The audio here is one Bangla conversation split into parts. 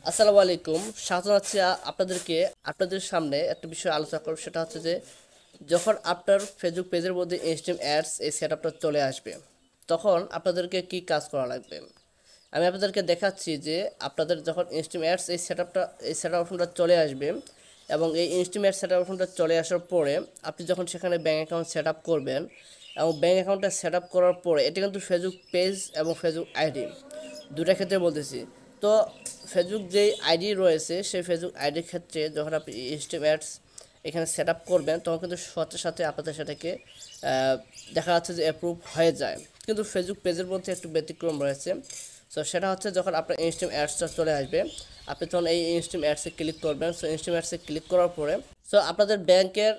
আসসালামু আলাইকুম। স্বাগত জানাচ্ছি আপনাদেরকে। আপনাদের সামনে একটা বিষয় আলোচনা করব, সেটা হচ্ছে যে যখন আপনার ফেসবুক পেজের মধ্যে ইনস্ট্রিম অ্যাডস এই সেটআপটা চলে আসবে, তখন আপনাদেরকে কি কাজ করা লাগবে। আমি আপনাদেরকে দেখাচ্ছি যে আপনাদের যখন ইনস্ট্রিম অ্যাডস এই সেটআপ অপশনটা চলে আসবে, এবং এই ইনস্ট্রিম অ্যাডস সেটআপ অপশনটা চলে আসার পরে আপনি যখন সেখানে ব্যাঙ্ক অ্যাকাউন্ট সেট আপ করবেন, এবং ব্যাঙ্ক অ্যাকাউন্টটা সেট আপ করার পরে এটা কিন্তু ফেসবুক পেজ এবং ফেসবুক আইডি দুটা ক্ষেত্রে বলতেছি। তো ফেসবুক যেই আইডি রয়েছে সেই ফেসবুক আইডির ক্ষেত্রে যখন আপনি ইনস্ট্রিম অ্যাডস এখানে সেট আপ করবেন, তখন কিন্তু সাথে সাথে আপনাদের সেটাকে দেখা যাচ্ছে যে অ্যাপ্রুভ হয়ে যায়। কিন্তু ফেসবুক পেজের মধ্যে একটু ব্যতিক্রম রয়েছে। সো সেটা হচ্ছে যখন আপনার ইনস্ট্রিম অ্যাডসটা চলে আসবে, আপনি তখন এই ইনস্ট্রিম অ্যাডসে ক্লিক করবেন। সো ইনস্ট্রিম অ্যাডসে ক্লিক করার পরে আপনাদের ব্যাংকের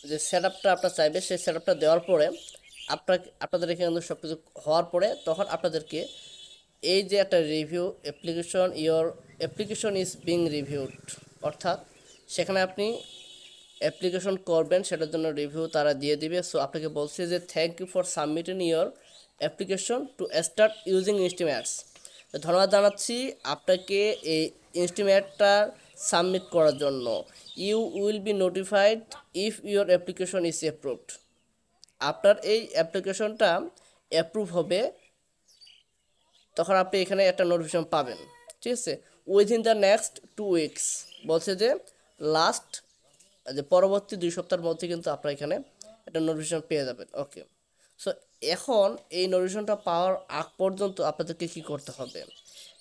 যে সেট আপটা আপনার চাইবে, সেই সেট আপটা দেওয়ার পরে আপনাদের এখানে কিন্তু সব কিছু হওয়ার পরে তখন আপনাদেরকে এই যে একটা review application, your application is being reviewed, অর্থাৎ সেখানে আপনি অ্যাপ্লিকেশন করবেন, সেটার জন্য রিভিউ তারা দিয়ে দিবে। সো আপনাকে বলছে যে thank you for submitting your application to start using estimates. ধন্যবাদ জানাচ্ছি আপনাকে এই ইনস্টিমেটটা সাবমিট করার জন্য। You will be notified if your application is approved. আপনার এই অ্যাপ্লিকেশনটা অ্যাপ্রুভ হবে, তখন আপনি এখানে একটা নোটিফিকেশন পাবেন। ঠিক আছে, উইদিন দ্য নেক্সট 2 উইকস বলছে যে লাস্ট যে পরবর্তী 2 সপ্তাহের মধ্যে কিন্তু আপনারা এখানে একটা নোটিফিকেশন পেয়ে যাবেন। ওকে, সো এখন এই নোটিফিকেশনটা পাওয়ার আগ পর্যন্ত আপনাদেরকে কি করতে হবে।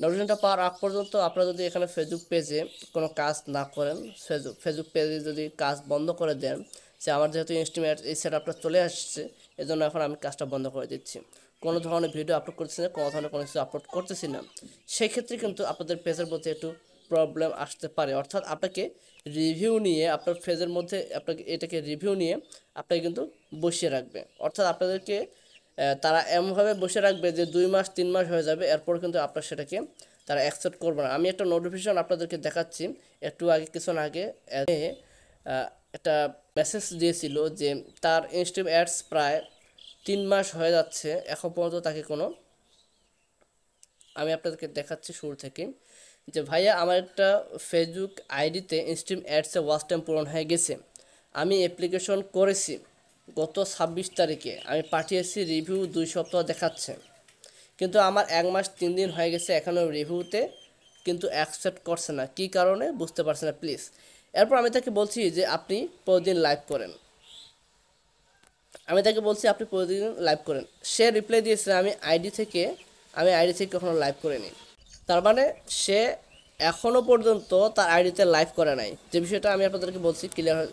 নোটিফিকেশনটা পাওয়ার আগ পর্যন্ত আপনারা যদি এখানে ফেসবুক পেজে কোনো কাজ না করেন, ফেসবুক পেজে যদি কাজ বন্ধ করে দেন, যে আমার যেহেতু ইনস্টিমেট এই সেট আপটা চলে আসছে, এজন্য এখন আমি কাজটা বন্ধ করে দিচ্ছি, কোনো ধরনের ভিডিও আপলোড করতেছি না, কোনো ধরনের কোনো কিছু আপলোড করতেছি না, সেই ক্ষেত্রে কিন্তু আপনাদের পেজের মধ্যে একটু প্রবলেম আসতে পারে। অর্থাৎ আপনাকে রিভিউ নিয়ে আপনার পেজের মধ্যে আপনাকে এটাকে রিভিউ নিয়ে আপনাকে কিন্তু বসিয়ে রাখবে। অর্থাৎ আপনাদেরকে তারা এমনভাবে বসে রাখবে যে 2 মাস 3 মাস হয়ে যাবে, এরপর কিন্তু আপনার সেটাকে তারা অ্যাকসেপ্ট করবে না। আমি একটা নোটিফিকেশন আপনাদেরকে দেখাচ্ছি। একটু আগে কিছুক্ষণ আগে একটা মেসেজ দিয়েছিল যে তার ইনস্ট্রিম অ্যাডস প্রায় 3 মাস হয়ে যাচ্ছে, এখন পর্যন্ত তাকে কোনো, আমি আপনাদেরকে দেখাচ্ছি শুরু থেকে, যে ভাইয়া আমার একটা ফেসবুক আইডিতে ইনস্ট্রিম অ্যাডসে ওয়াচ টাইম পূরণ হয়ে গেছে, আমি অ্যাপ্লিকেশন করেছি গত 26 তারিখে, আমি পাঠিয়েছি, রিভিউ 2 সপ্তাহ দেখাচ্ছে, কিন্তু আমার 1 মাস 3 দিন হয়ে গেছে, এখনও রিভিউতে কিন্তু অ্যাকসেপ্ট করছে না, কী কারণে বুঝতে পারছে না প্লিজ। এরপর আমি তাকে বলছি যে আপনি প্রতিদিন লাইভ করেন, আমি তাকে বলছি আপনি প্রতিদিন লাইভ করেন। সে রিপ্লাই দিয়েছে আমি আইডি থেকে কখনো লাইভ করিনি। তার মানে সে এখনও পর্যন্ত তার আইডিতে লাইভ করে নাই, যে বিষয়টা আমি আপনাদেরকে বলছি ক্লিয়ার।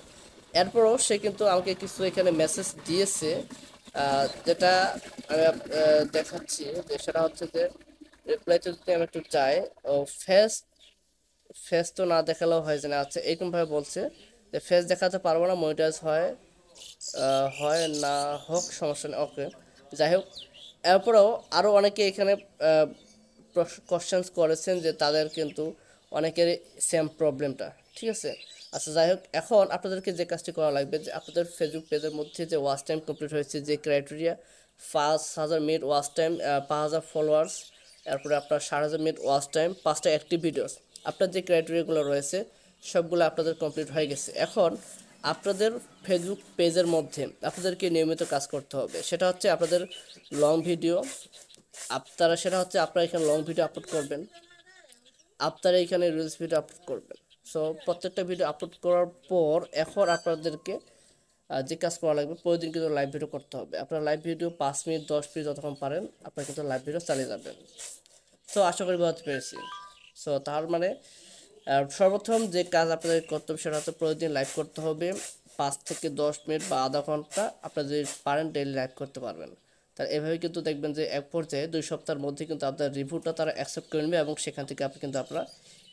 এরপরও সে কিন্তু আমাকে কিছু এখানে মেসেজ দিয়েছে, যেটা আমি দেখাচ্ছি, যে সেটা হচ্ছে যে রিপ্লাইতে যদি আমি একটু চাই, ও ফেস ফেস তো না দেখালেও হয় যে না, আচ্ছা এরকমভাবে বলছে যে ফেস দেখাতে পারবো না, মনিটাইজ হয় না হোক, সমস্যা নেই। ওকে, যাই হোক, এরপরেও আরও অনেকে এখানে কোশ্চেন্স করেছেন যে তাদের কিন্তু অনেকেরই সেম প্রবলেমটা। ঠিক আছে, আচ্ছা যাই হোক, এখন আপনাদেরকে যে কাজটি করা লাগবে, যে আপনাদের ফেসবুক পেজের মধ্যে যে ওয়াচ টাইম কমপ্লিট হয়েছে, যে criteria 5,000 minute watch time, 5,000 followers, এরপরে আপনার 4,000 মিনিট ওয়াচ টাইম, 5টা অ্যাক্টিভ ভিডিওস, আপনার যে ক্রাইটেরিয়াগুলো রয়েছে সবগুলো আপনাদের কমপ্লিট হয়ে গেছে। এখন আপনাদের ফেসবুক পেজের মধ্যে আপনাদেরকে নিয়মিত কাজ করতে হবে, সেটা হচ্ছে আপনাদের লং ভিডিও, আপনারা এখানে লং ভিডিও আপলোড করবেন, আপনারা এখানে রিলস ভিডিও আপলোড করবেন। সো প্রত্যেকটা ভিডিও আপলোড করার পর এখন আপনাদেরকে যে কাজ করা লাগবে, প্রতিদিন কিন্তু লাইভ ভিডিও করতে হবে। আপনারা লাইভ ভিডিও 5 মিনিট 10 মিনিট যতক্ষণ পারেন আপনারা কিন্তু লাইভ ভিডিও চালিয়ে যাবেন। সো আশা করি বুঝতে পেরেছি। সো তার মানে সর্বপ্রথম যে কাজ আপনাদের করতে হবে সেটা হচ্ছে প্রতিদিন লাইভ করতে হবে, 5 থেকে 10 মিনিট বা আধা ঘন্টা আপনারা যদি পারেন ডেইলি লাইভ করতে পারবেন। তার এভাবে কিন্তু দেখবেন যে এক পর্যায়ে 2 সপ্তাহের মধ্যে কিন্তু আপনার রিভিউটা তারা অ্যাকসেপ্ট করে নেবে, এবং সেখান থেকে আপনারা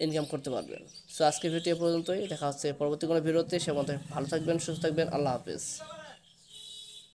ইনকাম করতে পারবেন। সো আজকের ভিডিও পর্যন্তই, দেখা হচ্ছে পরবর্তী কোনো ভিডিওতে। সে মধ্যে ভালো থাকবেন, সুস্থ থাকবেন, আল্লাহ হাফিজ।